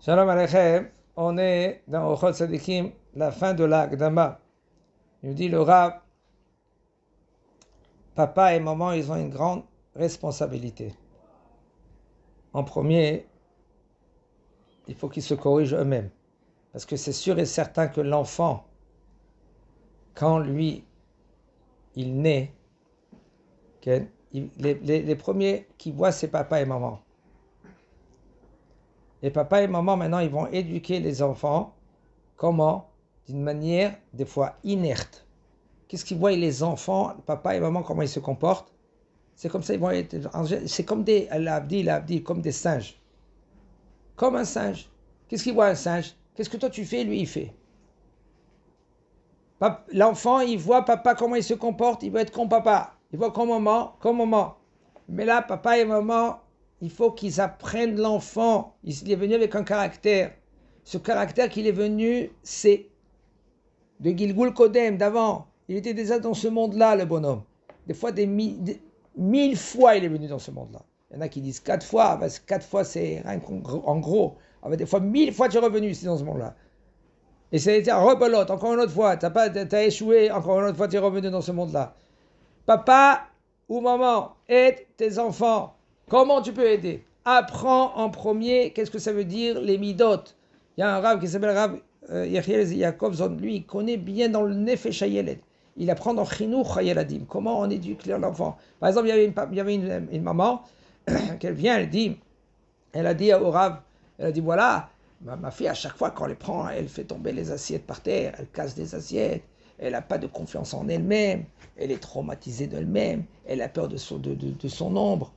Shalom Aleichem, on est dans Ochot Tzadikim, la fin de la Gdama. Il nous dit le Rav, papa et maman, ils ont une grande responsabilité. En premier, il faut qu'ils se corrigent eux-mêmes. Parce que c'est sûr et certain que l'enfant, quand lui, il naît, les premiers qui voient, c'est papa et maman. Et papa et maman, maintenant, ils vont éduquer les enfants. Comment? D'une manière, des fois, inerte. Qu'est-ce qu'ils voient les enfants, papa et maman, comment ils se comportent? C'est comme ça, ils vont être, c'est comme des, comme des singes. Comme un singe. Qu'est-ce qu'il voit un singe? Qu'est-ce que toi tu fais, lui il fait? L'enfant, il voit papa, comment il se comporte, il veut être comme papa. Il voit comme maman. Mais là, papa et maman, il faut qu'ils apprennent l'enfant. Il est venu avec un caractère. Ce caractère qu'il est venu, c'est de Gilgul Kodem, d'avant. Il était déjà dans ce monde-là, le bonhomme. Des fois, mille fois, il est venu dans ce monde-là. Il y en a qui disent 4 fois. Parce que 4 fois, c'est en gros. Des fois, 1000 fois, tu es revenu ici dans ce monde-là. Et c'est rebelote, encore une autre fois. T'as échoué, encore une autre fois, tu es revenu dans ce monde-là. Papa ou maman, aide tes enfants. Comment tu peux aider? Apprends en premier, qu'est-ce que ça veut dire, les midot. Il y a un rave qui s'appelle Rav Yechiel Yakovzon. Lui, il connaît bien dans le Nefesh HaYeled. Il apprend dans Chinuch HaYeladim. Comment on éduque l'enfant. Par exemple, il y avait une maman, qu'elle vient, elle a dit au Rav, elle a dit, voilà, ma fille, à chaque fois qu'on les prend, elle fait tomber les assiettes par terre, elle casse des assiettes, elle n'a pas de confiance en elle-même, elle est traumatisée d'elle-même, elle a peur de son ombre.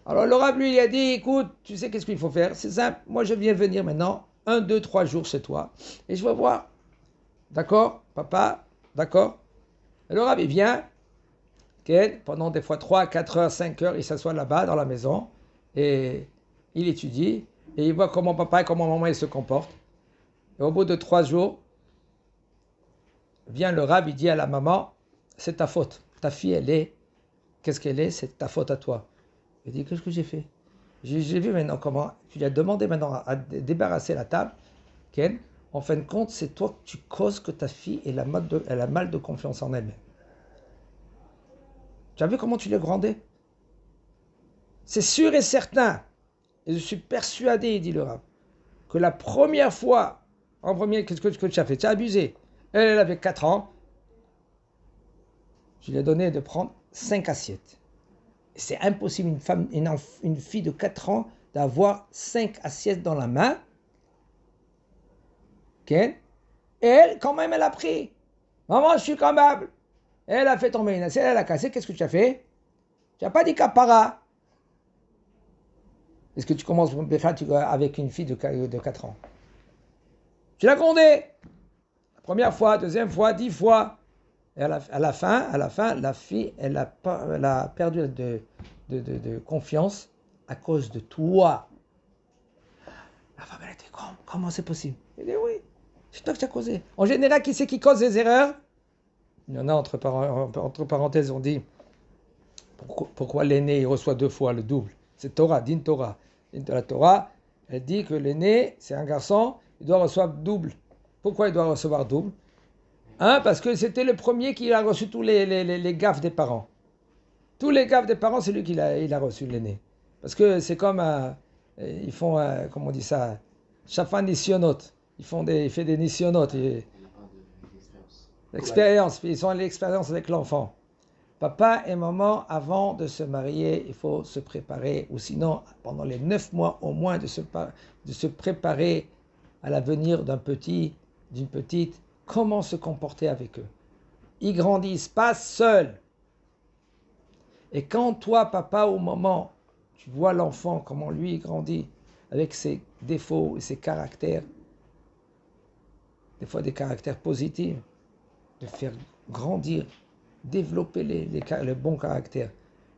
Alors le Rav lui a dit, écoute, tu sais qu'est-ce qu'il faut faire? C'est simple, moi je viens venir maintenant, 1, 2, 3 jours chez toi, et je vais voir. D'accord, papa? D'accord? Et le Rav il vient, pendant des fois 3, 4 heures, 5 heures, il s'assoit là-bas dans la maison, et il étudie, et il voit comment papa et comment maman ils se comportent. Et au bout de 3 jours, vient le Rav, il dit à la maman, c'est ta faute. Ta fille, elle est, qu'est-ce qu'elle est? C'est ta faute à toi. Il dit, qu'est-ce que j'ai fait? J'ai vu maintenant comment, tu lui as demandé maintenant à débarrasser la table. Ken, en fin de compte, c'est toi que tu causes que ta fille elle a mal de confiance en elle-même. Tu as vu comment tu l'as grondé? C'est sûr et certain, et je suis persuadé, dit le Rav, que la première fois, en premier, qu'est-ce que tu as fait? Tu as abusé. Elle avait 4 ans. Je lui ai donné de prendre 5 assiettes. C'est impossible, une fille de 4 ans, d'avoir 5 assiettes dans la main. Okay. Et elle, quand même, elle a pris. Maman, je suis capable. Elle a fait tomber une assiette, elle a cassé. Qu'est-ce que tu as fait? Tu n'as pas dit capara. Est-ce que tu commences avec une fille de 4 ans? Tu l'as grondée. La première fois, deuxième fois, 10 fois. Et à la fin, la fille, elle a perdu de confiance à cause de toi. La femme, elle était comment c'est possible? Elle dit oui, c'est toi que tu as causé. En général, qui c'est qui cause les erreurs? Il y en a entre parenthèses, on dit pourquoi l'aîné il reçoit 2 fois le double? C'est Torah, din Torah. La Torah, elle dit que l'aîné, c'est un garçon, il doit recevoir double. Pourquoi il doit recevoir double? Parce que c'était le premier qui a reçu tous les gaffes des parents. Tous les gaffes des parents, c'est lui qui il a reçu l'aîné. Parce que c'est comme, ils font, comment on dit ça, Shafan Nisionot. Il fait des Nisionot. L'expérience, ils ont l'expérience avec l'enfant. Papa et maman, avant de se marier, il faut se préparer, ou sinon, pendant les 9 mois au moins, de se préparer à l'avenir d'un petit, d'une petite, comment se comporter avec eux. Ils grandissent pas seuls. Et quand toi, papa ou maman, tu vois l'enfant, comment lui grandit, avec ses défauts et ses caractères, des fois des caractères positifs, de faire grandir, développer le bon caractère.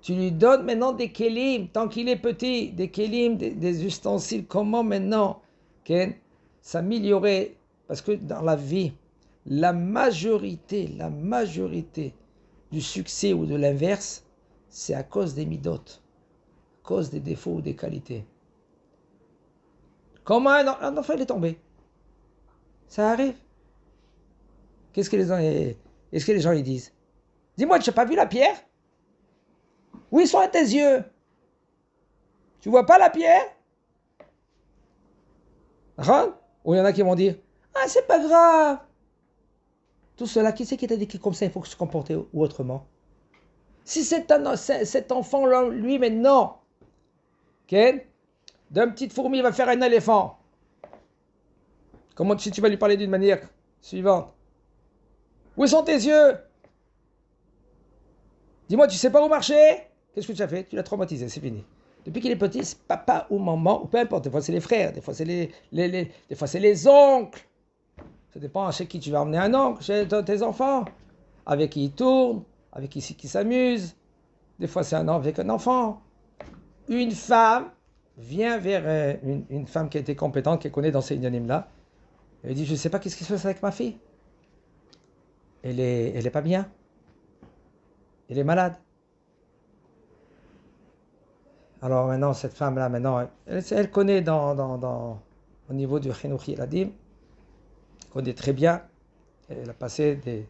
Tu lui donnes maintenant des kélim, tant qu'il est petit, des kélim, des ustensiles, comment maintenant s'améliorer, parce que dans la vie, la majorité du succès ou de l'inverse, c'est à cause des midot, à cause des défauts ou des qualités. Comment un enfant il est tombé? Ça arrive. Qu'est-ce que les gens ils disent? Dis-moi, tu n'as pas vu la pierre? Où ils sont à tes yeux? Tu vois pas la pierre? Ou il y en a qui vont dire, ah, c'est pas grave. Tout cela, qui c'est qui t'a dit que comme ça il faut se comporter ou autrement? Si cet enfant-là, lui, maintenant, okay, d'une petite fourmi, il va faire un éléphant. Comment tu vas lui parler d'une manière suivante? Où sont tes yeux? Dis-moi, tu sais pas où marcher? Qu'est-ce que tu as fait? Tu l'as traumatisé, c'est fini. Depuis qu'il est petit, c'est papa ou maman, ou peu importe. Des fois, c'est les frères, des fois, c'est des fois, c'est les oncles. Ça dépend chez qui tu vas emmener un oncle, chez tes enfants. Avec qui ils tournent, avec qui s'amusent. Des fois, c'est un homme avec un enfant. Une femme vient vers une femme qui a été compétente, qui connaît dans ces unanimes-là. Elle dit, je ne sais pas qu'est-ce qui se passe avec ma fille. Elle est pas bien. Elle est malade. Alors maintenant, cette femme-là, elle connaît au niveau du Chinuch Yeladim, elle connaît très bien. Elle a passé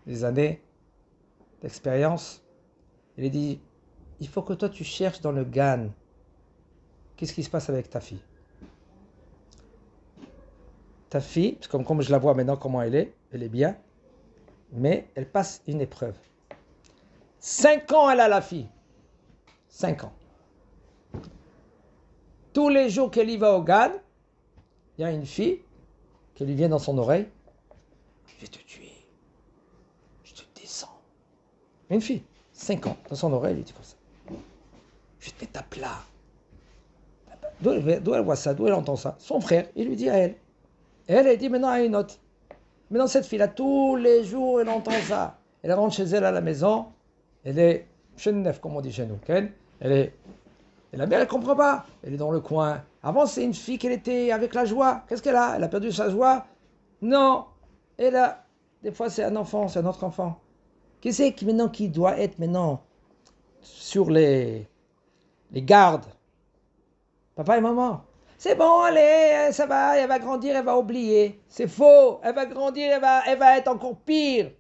des années d'expérience. Elle dit, il faut que toi tu cherches dans le GAN. Qu'est-ce qui se passe avec ta fille? Ta fille, parce que comme je la vois maintenant comment elle est bien, mais elle passe une épreuve. 5 ans elle a la fille. 5 ans. Tous les jours qu'elle y va au GAN, il y a une fille qui lui vient dans son oreille. Je vais te tuer. Je te descends. Une fille, 5 ans, dans son oreille, elle dit comme ça. Je te mets à plat. D'où elle voit ça? D'où elle entend ça? Son frère, il lui dit à elle. Et elle dit maintenant à une autre. Maintenant cette fille-là, tous les jours, elle entend ça. Elle rentre chez elle à la maison. Elle est chenef, comme on dit chez nous. Et la mère, elle ne comprend pas. Elle est dans le coin. Avant, c'est une fille qu'elle était avec la joie. Qu'est-ce qu'elle a? Elle a perdu sa joie? Non. Et là, des fois, c'est un enfant, c'est un autre enfant. Qui c'est qui doit être maintenant sur les gardes? Papa et maman. C'est bon, ça va, elle va grandir, elle va oublier. C'est faux. Elle va grandir, elle va être encore pire.